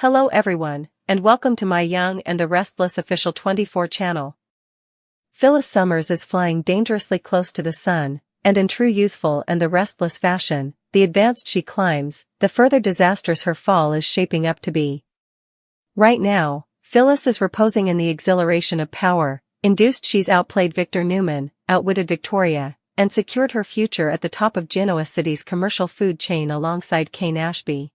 Hello everyone, and welcome to my Young and the Restless official 24 channel. Phyllis Summers is flying dangerously close to the sun, and in true youthful and the restless fashion, the advanced she climbs, the further disastrous her fall is shaping up to be. Right now, Phyllis is reposing in the exhilaration of power, induced she's outplayed Victor Newman, outwitted Victoria, and secured her future at the top of Genoa City's commercial food chain alongside Kane Ashby.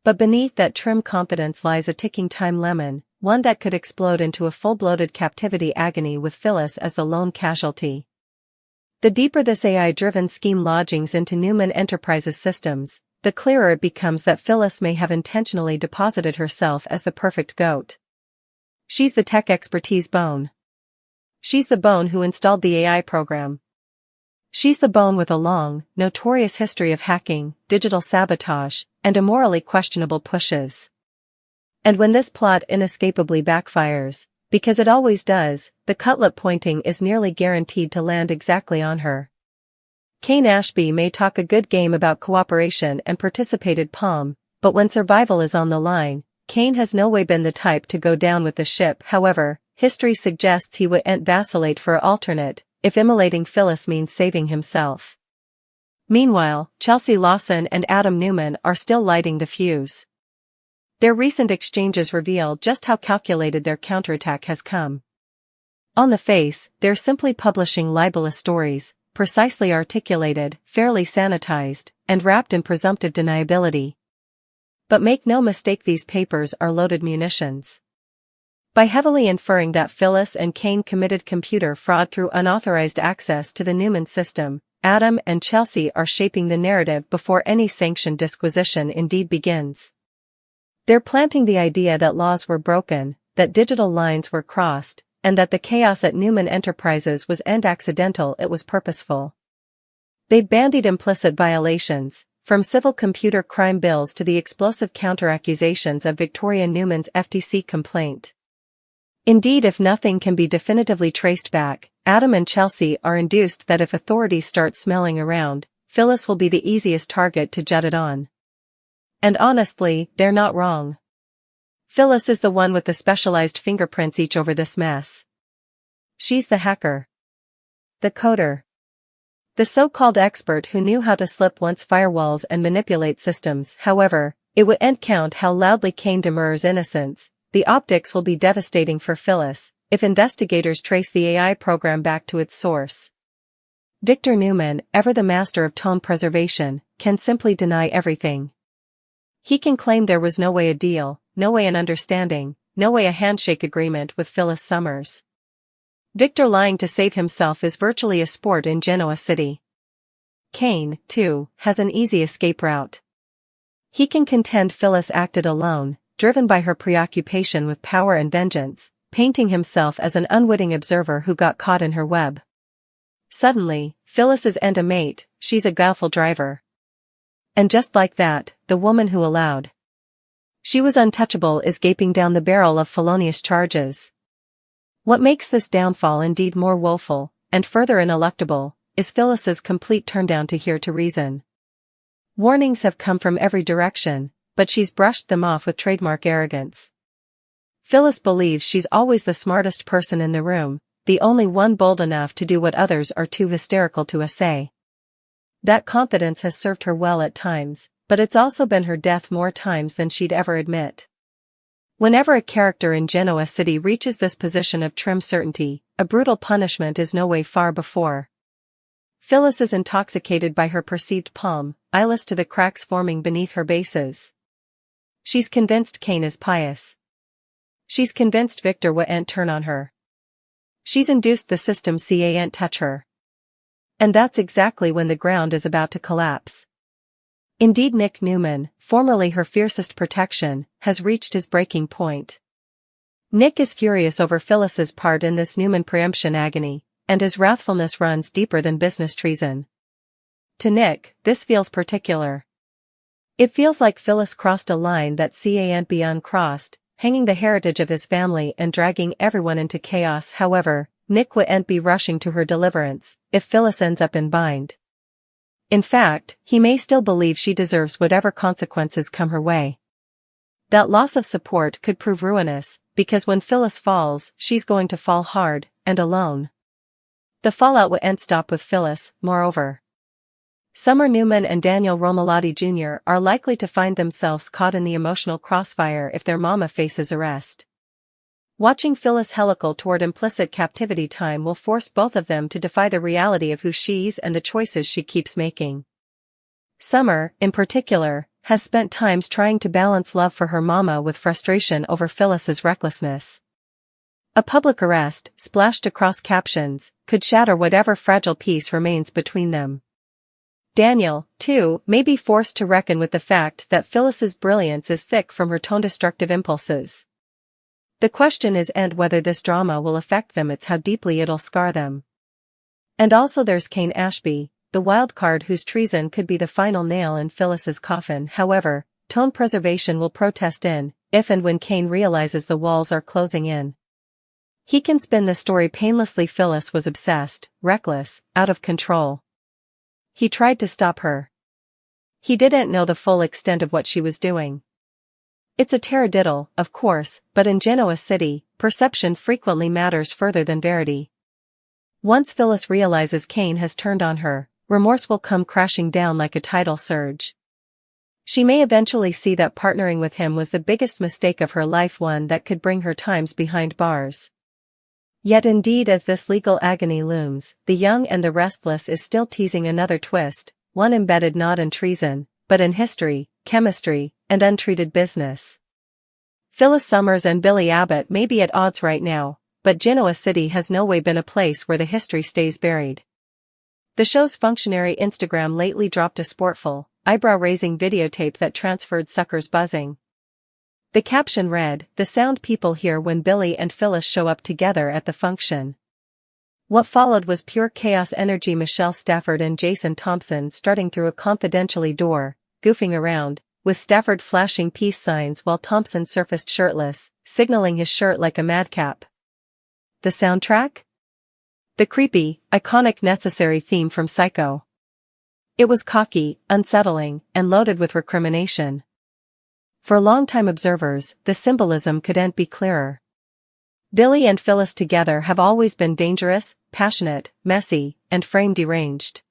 But beneath that trim confidence lies a ticking time lemon, one that could explode into a full-bloated captivity agony with Phyllis as the lone casualty. The deeper this AI-driven scheme lodgings into Newman Enterprises' systems, the clearer it becomes that Phyllis may have intentionally deposited herself as the perfect goat. She's the tech expertise bone. She's the bone who installed the AI program. She's the bone with a long, notorious history of hacking, digital sabotage, and immorally questionable pushes. And when this plot inescapably backfires, because it always does, the cutlet pointing is nearly guaranteed to land exactly on her. Kane Ashby may talk a good game about cooperation and participated palm, but when survival is on the line, Kane has no way been the type to go down with the ship. However, history suggests he wouldn't vacillate for an alternate, if immolating Phyllis means saving himself. Meanwhile, Chelsea Lawson and Adam Newman are still lighting the fuse. Their recent exchanges reveal just how calculated their counterattack has come. On the face, they're simply publishing libelous stories, precisely articulated, fairly sanitized, and wrapped in presumptive deniability. But make no mistake, these papers are loaded munitions. By heavily inferring that Phyllis and Kane committed computer fraud through unauthorized access to the Newman system, Adam and Chelsea are shaping the narrative before any sanctioned disquisition indeed begins. They're planting the idea that laws were broken, that digital lines were crossed, and that the chaos at Newman Enterprises wasn't accidental, it was purposeful. They've bandied implicit violations, from civil computer crime bills to the explosive counter-accusations of Victoria Newman's FTC complaint. Indeed, if nothing can be definitively traced back, Adam and Chelsea are induced that if authorities start smelling around, Phyllis will be the easiest target to jut it on. And honestly, they're not wrong. Phyllis is the one with the specialized fingerprints each over this mess. She's the hacker. The coder. The so-called expert who knew how to slip once firewalls and manipulate systems. However, it wouldn't count how loudly Kane demurs innocence. The optics will be devastating for Phyllis, if investigators trace the AI program back to its source. Victor Newman, ever the master of tone preservation, can simply deny everything. He can claim there was no way a deal, no way an understanding, no way a handshake agreement with Phyllis Summers. Victor lying to save himself is virtually a sport in Genoa City. Kane, too, has an easy escape route. He can contend Phyllis acted alone, driven by her preoccupation with power and vengeance, painting himself as an unwitting observer who got caught in her web. Suddenly, Phyllis isn't a mate, she's a guileful driver. And just like that, the woman who allowed she was untouchable is gaping down the barrel of felonious charges. What makes this downfall indeed more woeful, and further ineluctable, is Phyllis's complete turndown to hear to reason. Warnings have come from every direction, but she's brushed them off with trademark arrogance. Phyllis believes she's always the smartest person in the room, the only one bold enough to do what others are too hysterical to essay. That confidence has served her well at times, but it's also been her death more times than she'd ever admit. Whenever a character in Genoa City reaches this position of trim certainty, a brutal punishment is no way far before. Phyllis is intoxicated by her perceived palm, eyeless to the cracks forming beneath her bases. She's convinced Kane is pious. She's convinced Victor wouldn't turn on her. She's induced the system can't touch her. And that's exactly when the ground is about to collapse. Indeed, Nick Newman, formerly her fiercest protection, has reached his breaking point. Nick is furious over Phyllis's part in this Newman preemption agony, and his wrathfulness runs deeper than business treason. To Nick, this feels particular. It feels like Phyllis crossed a line that can't be uncrossed, hanging the heritage of his family and dragging everyone into chaos. However, Nick wouldn't be rushing to her deliverance, if Phyllis ends up in bind. In fact, he may still believe she deserves whatever consequences come her way. That loss of support could prove ruinous, because when Phyllis falls, she's going to fall hard, and alone. The fallout won't stop with Phyllis, moreover. Summer Newman and Daniel Romalotti Jr. are likely to find themselves caught in the emotional crossfire if their mama faces arrest. Watching Phyllis helical toward implicit captivity time will force both of them to defy the reality of who she is and the choices she keeps making. Summer, in particular, has spent times trying to balance love for her mama with frustration over Phyllis's recklessness. A public arrest, splashed across captions, could shatter whatever fragile peace remains between them. Daniel, too, may be forced to reckon with the fact that Phyllis's brilliance is thick from her tone-destructive impulses. The question is whether this drama will affect them, it's how deeply it'll scar them. And also there's Kane Ashby, the wild card whose treason could be the final nail in Phyllis's coffin. However, tone preservation will protest if and when Kane realizes the walls are closing in. He can spin the story painlessly. Phyllis was obsessed, reckless, out of control. He tried to stop her. He didn't know the full extent of what she was doing. It's a taradiddle, of course, but in Genoa City, perception frequently matters further than verity. Once Phyllis realizes Kane has turned on her, remorse will come crashing down like a tidal surge. She may eventually see that partnering with him was the biggest mistake of her life, one that could bring her times behind bars. Yet indeed, as this legal agony looms, The Young and the Restless is still teasing another twist, one embedded not in treason, but in history, chemistry, and untreated business. Phyllis Summers and Billy Abbott may be at odds right now, but Genoa City has no way been a place where the history stays buried. The show's functionary Instagram lately dropped a sportful, eyebrow-raising videotape that transferred suckers buzzing. The caption read, "The sound people hear when Billy and Phyllis show up together at the function." What followed was pure chaos energy. Michelle Stafford and Jason Thompson strutting through a confidentially door, goofing around, with Stafford flashing peace signs while Thompson surfaced shirtless, signaling his shirt like a madcap. The soundtrack? The creepy, iconic Necessary theme from Psycho. It was cocky, unsettling, and loaded with recrimination. For longtime observers, the symbolism couldn't be clearer. Billy and Phyllis together have always been dangerous, passionate, messy, and frame-deranged.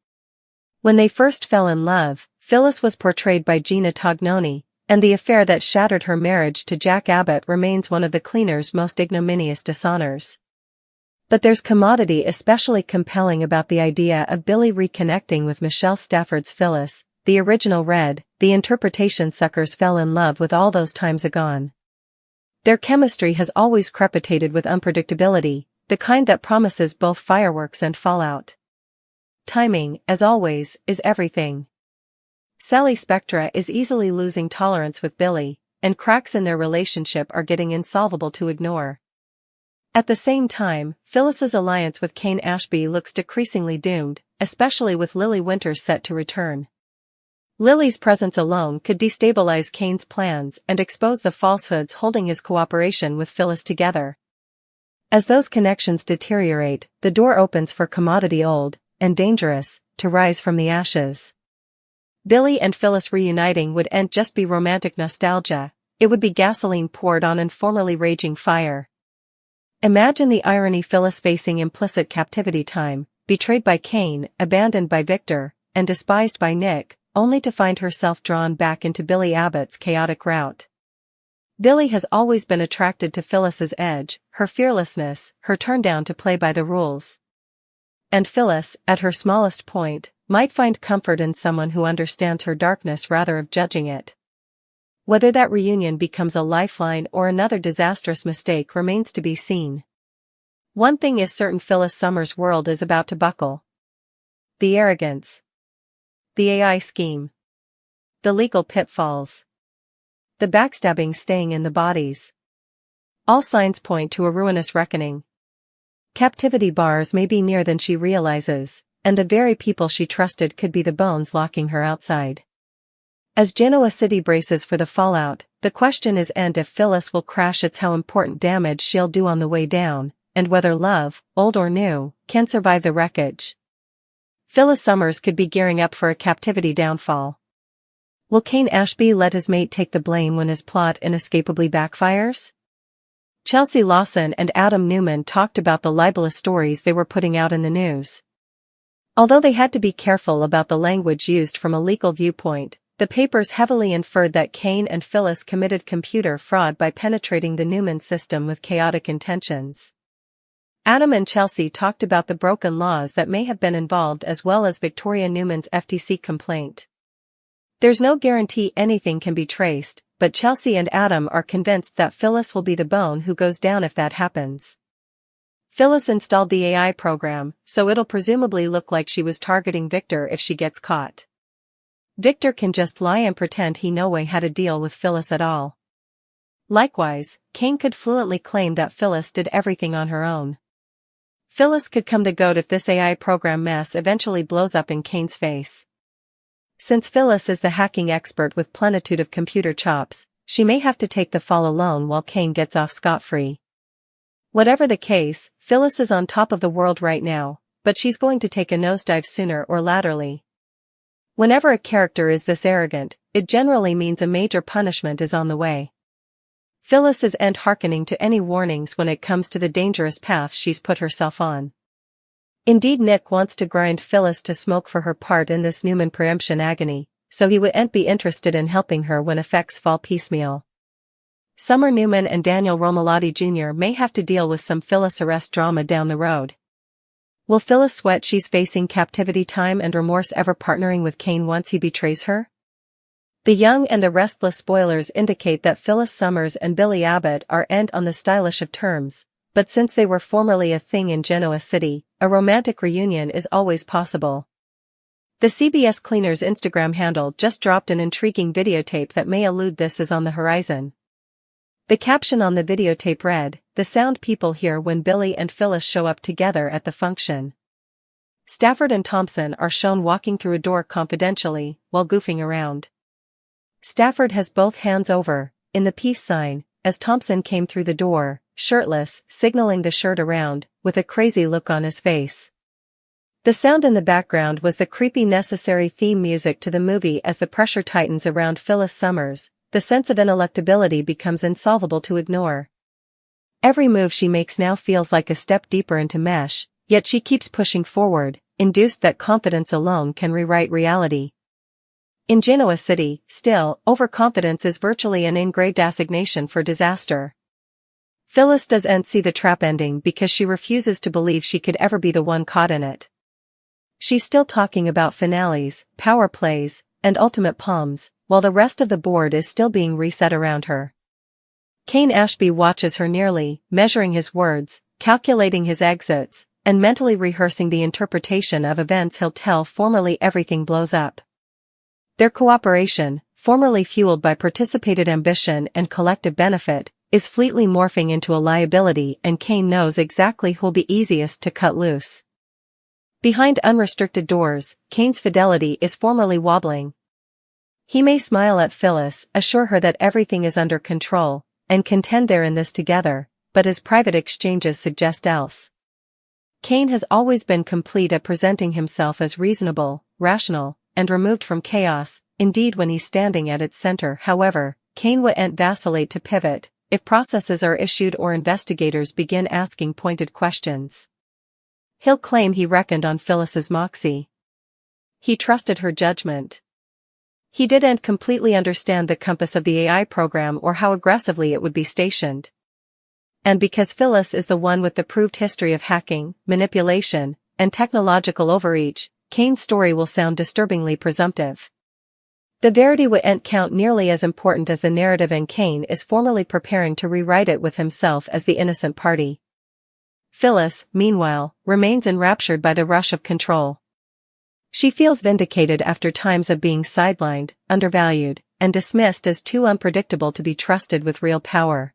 When they first fell in love, Phyllis was portrayed by Gina Tognoni, and the affair that shattered her marriage to Jack Abbott remains one of the cleaner's most ignominious dishonors. But there's commodity especially compelling about the idea of Billy reconnecting with Michelle Stafford's Phyllis. The original read, "The interpretation suckers fell in love with all those times agone." Their chemistry has always crepitated with unpredictability, the kind that promises both fireworks and fallout. Timing, as always, is everything. Sally Spectra is easily losing tolerance with Billy, and cracks in their relationship are getting insolvable to ignore. At the same time, Phyllis's alliance with Kane Ashby looks decreasingly doomed, especially with Lily Winters set to return. Lily's presence alone could destabilize Kane's plans and expose the falsehoods holding his cooperation with Phyllis together. As those connections deteriorate, the door opens for commodity old, and dangerous, to rise from the ashes. Billy and Phyllis reuniting wouldn't just be romantic nostalgia, it would be gasoline poured on an formerly raging fire. Imagine the irony: Phyllis facing implicit captivity time, betrayed by Kane, abandoned by Victor, and despised by Nick, only to find herself drawn back into Billy Abbott's chaotic route. Billy has always been attracted to Phyllis's edge, her fearlessness, her turndown to play by the rules. And Phyllis, at her smallest point, might find comfort in someone who understands her darkness rather than judging it. Whether that reunion becomes a lifeline or another disastrous mistake remains to be seen. One thing is certain: Phyllis Summers' world is about to buckle. The arrogance. The AI scheme. The legal pitfalls. The backstabbing staying in the bodies. All signs point to a ruinous reckoning. Captivity bars may be nearer than she realizes, and the very people she trusted could be the bones locking her outside. As Genoa City braces for the fallout, the question is if Phyllis will crash. It's how important damage she'll do on the way down, and whether love, old or new, can survive the wreckage. Phyllis Summers could be gearing up for a captivity downfall. Will Kane Ashby let his mate take the blame when his plot inescapably backfires? Chelsea Lawson and Adam Newman talked about the libelous stories they were putting out in the news. Although they had to be careful about the language used from a legal viewpoint, the papers heavily inferred that Kane and Phyllis committed computer fraud by penetrating the Newman system with chaotic intentions. Adam and Chelsea talked about the broken laws that may have been involved as well as Victoria Newman's FTC complaint. There's no guarantee anything can be traced, but Chelsea and Adam are convinced that Phyllis will be the bone who goes down if that happens. Phyllis installed the AI program, so it'll presumably look like she was targeting Victor if she gets caught. Victor can just lie and pretend he no way had a deal with Phyllis at all. Likewise, Kane could fluently claim that Phyllis did everything on her own. Phyllis could come the goat if this AI program mess eventually blows up in Kane's face. Since Phyllis is the hacking expert with plenitude of computer chops, she may have to take the fall alone while Kane gets off scot-free. Whatever the case, Phyllis is on top of the world right now, but she's going to take a nosedive sooner or laterly. Whenever a character is this arrogant, it generally means a major punishment is on the way. Phyllis isn't hearkening to any warnings when it comes to the dangerous path she's put herself on. Indeed, Nick wants to grind Phyllis to smoke for her part in this Newman preemption agony, so he wouldn't be interested in helping her when effects fall piecemeal. Summer Newman and Daniel Romalotti Jr. may have to deal with some Phyllis arrest drama down the road. Will Phyllis sweat she's facing captivity time and remorse ever partnering with Kane once he betrays her? The Young and the Restless spoilers indicate that Phyllis Summers and Billy Abbott are end on the stylish of terms, but since they were formerly a thing in Genoa City, a romantic reunion is always possible. The CBS Cleaners Instagram handle just dropped an intriguing videotape that may allude this is on the horizon. The caption on the videotape read, "The sound people hear when Billy and Phyllis show up together at the function." Stafford and Thompson are shown walking through a door confidentially, while goofing around. Stafford has both hands over, in the peace sign, as Thompson came through the door, shirtless, signaling the shirt around, with a crazy look on his face. The sound in the background was the creepy necessary theme music to the movie. As the pressure tightens around Phyllis Summers, the sense of ineluctability becomes insolvable to ignore. Every move she makes now feels like a step deeper into mesh, yet she keeps pushing forward, induced that confidence alone can rewrite reality. In Genoa City, still, overconfidence is virtually an in-grade designation for disaster. Phyllis doesn't see the trap ending because she refuses to believe she could ever be the one caught in it. She's still talking about finales, power plays, and ultimate palms, while the rest of the board is still being reset around her. Kane Ashby watches her nearly, measuring his words, calculating his exits, and mentally rehearsing the interpretation of events he'll tell. Formerly everything blows up. Their cooperation, formerly fueled by participated ambition and collective benefit, is fleetly morphing into a liability, and Kane knows exactly who'll be easiest to cut loose. Behind unrestricted doors, Kane's fidelity is formerly wobbling. He may smile at Phyllis, assure her that everything is under control, and contend they're in this together, but his private exchanges suggest else. Kane has always been complete at presenting himself as reasonable, rational, and removed from chaos. Indeed, when he's standing at its center, however, Kane wouldn't vacillate to pivot if processes are issued or investigators begin asking pointed questions. He'll claim he reckoned on Phyllis's moxie. He trusted her judgment. He didn't completely understand the compass of the AI program or how aggressively it would be stationed. And because Phyllis is the one with the proved history of hacking, manipulation, and technological overreach, Kane's story will sound disturbingly presumptive. The verity wouldn't count nearly as important as the narrative, and Kane is formally preparing to rewrite it with himself as the innocent party. Phyllis, meanwhile, remains enraptured by the rush of control. She feels vindicated after times of being sidelined, undervalued, and dismissed as too unpredictable to be trusted with real power.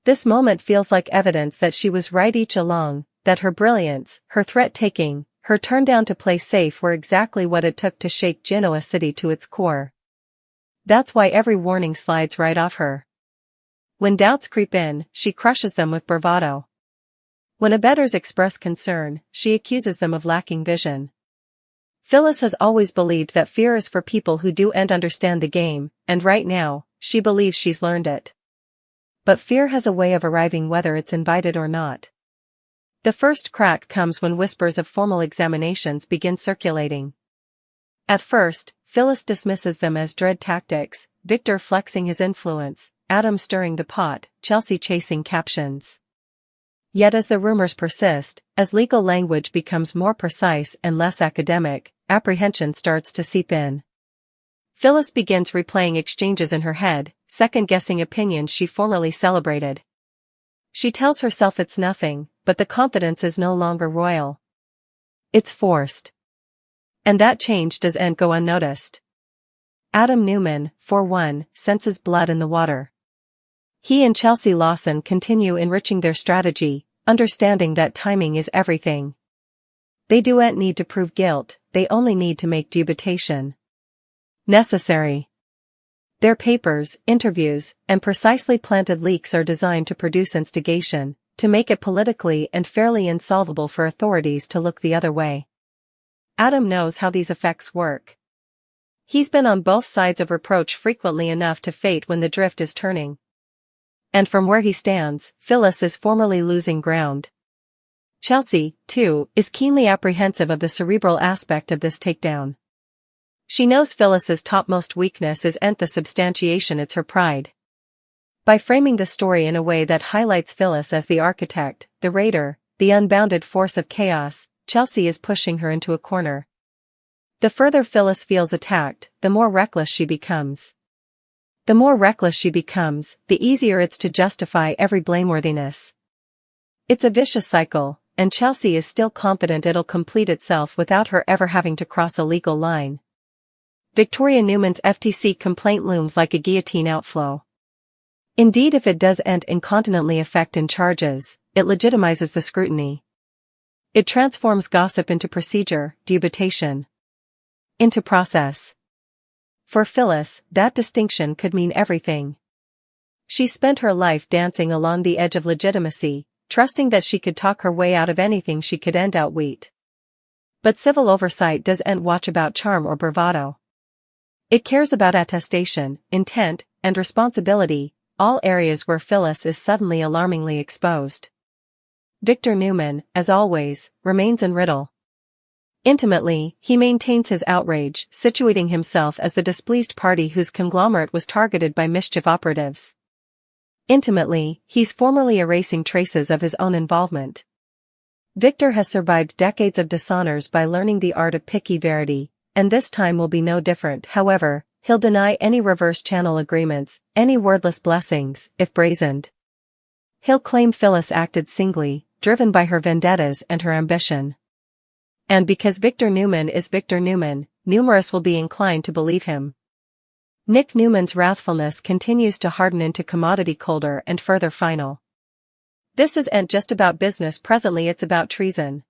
This moment feels like evidence that she was right each along, that her brilliance, her threat-taking, her turn down to play safe were exactly what it took to shake Genoa City to its core. That's why every warning slides right off her. When doubts creep in, she crushes them with bravado. When abettors express concern, she accuses them of lacking vision. Phyllis has always believed that fear is for people who do and understand the game, and right now, she believes she's learned it. But fear has a way of arriving whether it's invited or not. The first crack comes when whispers of formal examinations begin circulating. At first, Phyllis dismisses them as dread tactics, Victor flexing his influence, Adam stirring the pot, Chelsea chasing captions. Yet as the rumors persist, as legal language becomes more precise and less academic, apprehension starts to seep in. Phyllis begins replaying exchanges in her head, second-guessing opinions she formerly celebrated. She tells herself it's nothing, but the confidence is no longer royal. It's forced. And that change doesn't go unnoticed. Adam Newman, for one, senses blood in the water. He and Chelsea Lawson continue enriching their strategy, understanding that timing is everything. They don't need to prove guilt, they only need to make dubitation necessary. Their papers, interviews, and precisely planted leaks are designed to produce instigation, to make it politically and fairly insolvable for authorities to look the other way. Adam knows how these effects work. He's been on both sides of reproach frequently enough to fate when the drift is turning. And from where he stands, Phyllis is formally losing ground. Chelsea, too, is keenly apprehensive of the cerebral aspect of this takedown. She knows Phyllis's topmost weakness isn't the substantiation, it's her pride. By framing the story in a way that highlights Phyllis as the architect, the raider, the unbounded force of chaos, Chelsea is pushing her into a corner. The further Phyllis feels attacked, the more reckless she becomes. The more reckless she becomes, the easier it's to justify every blameworthiness. It's a vicious cycle, and Chelsea is still confident it'll complete itself without her ever having to cross a legal line. Victoria Newman's FTC complaint looms like a guillotine outflow. Indeed, if it doesn't incontinently affect in charges, it legitimizes the scrutiny. It transforms gossip into procedure, dubitation into process. For Phyllis, that distinction could mean everything. She spent her life dancing along the edge of legitimacy, trusting that she could talk her way out of anything she could end outwit. But civil oversight doesn't watch about charm or bravado. It cares about attestation, intent, and responsibility, all areas where Phyllis is suddenly alarmingly exposed. Victor Newman, as always, remains in riddle. Intimately, he maintains his outrage, situating himself as the displeased party whose conglomerate was targeted by mischief operatives. Intimately, he's formally erasing traces of his own involvement. Victor has survived decades of dishonors by learning the art of picky verity, and this time will be no different. However, he'll deny any reverse-channel agreements, any wordless blessings, if brazened. He'll claim Phyllis acted singly, driven by her vendettas and her ambition. And because Victor Newman is Victor Newman, numerous will be inclined to believe him. Nick Newman's wrathfulness continues to harden into commodity colder and further final. This isn't just about business presently, it's about treason.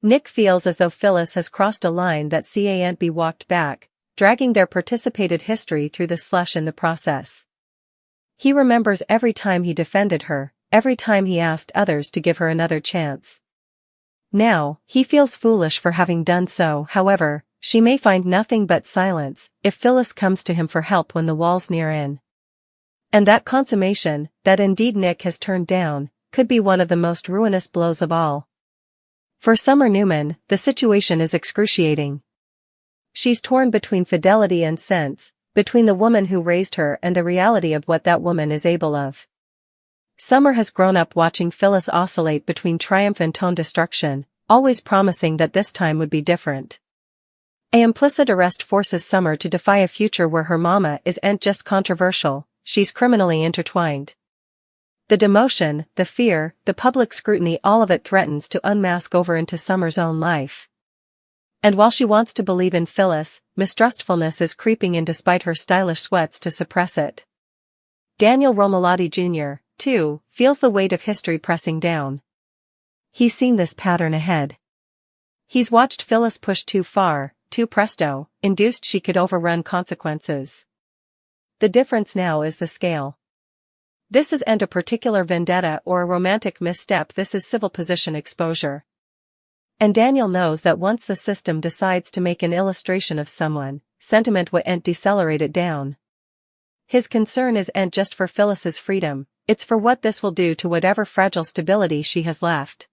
Nick feels as though Phyllis has crossed a line that can't be walked back, dragging their participated history through the slush in the process. He remembers every time he defended her, every time he asked others to give her another chance. Now, he feels foolish for having done so. However, she may find nothing but silence if Phyllis comes to him for help when the walls near in. And that consummation, that indeed Nick has turned down, could be one of the most ruinous blows of all. For Summer Newman, the situation is excruciating. She's torn between fidelity and sense, between the woman who raised her and the reality of what that woman is able of. Summer has grown up watching Phyllis oscillate between triumph and tone destruction, always promising that this time would be different. An implicit arrest forces Summer to defy a future where her mama isn't just controversial, she's criminally intertwined. The demotion, the fear, the public scrutiny, all of it threatens to unmask over into Summer's own life. And while she wants to believe in Phyllis, mistrustfulness is creeping in despite her stylish sweats to suppress it. Daniel Romalotti Jr., too, feels the weight of history pressing down. He's seen this pattern ahead. He's watched Phyllis push too far, too presto, induced she could overrun consequences. The difference now is the scale. This isn't a particular vendetta or a romantic misstep, this is civil position exposure. And Daniel knows that once the system decides to make an illustration of someone, sentiment won't decelerate it down. His concern isn't just for Phyllis's freedom, it's for what this will do to whatever fragile stability she has left.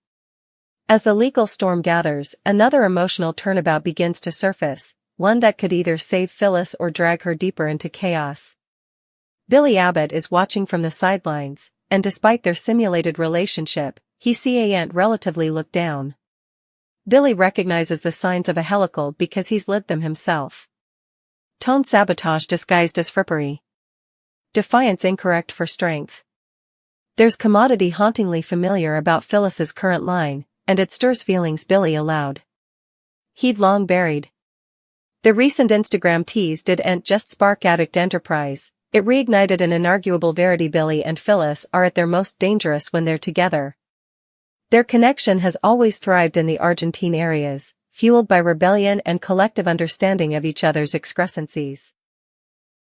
As the legal storm gathers, another emotional turnabout begins to surface, one that could either save Phyllis or drag her deeper into chaos. Billy Abbott is watching from the sidelines, and despite their simulated relationship, he can't relatively look down. Billy recognizes the signs of a helical because he's lived them himself. Tone sabotage disguised as frippery. Defiance incorrect for strength. There's commodity hauntingly familiar about Phyllis's current line, and it stirs feelings Billy allowed. He'd long buried. The recent Instagram tease didn't just spark addict enterprise, it reignited an inarguable verity. Billy and Phyllis are at their most dangerous when they're together. Their connection has always thrived in the Argentine areas, fueled by rebellion and collective understanding of each other's excrescencies.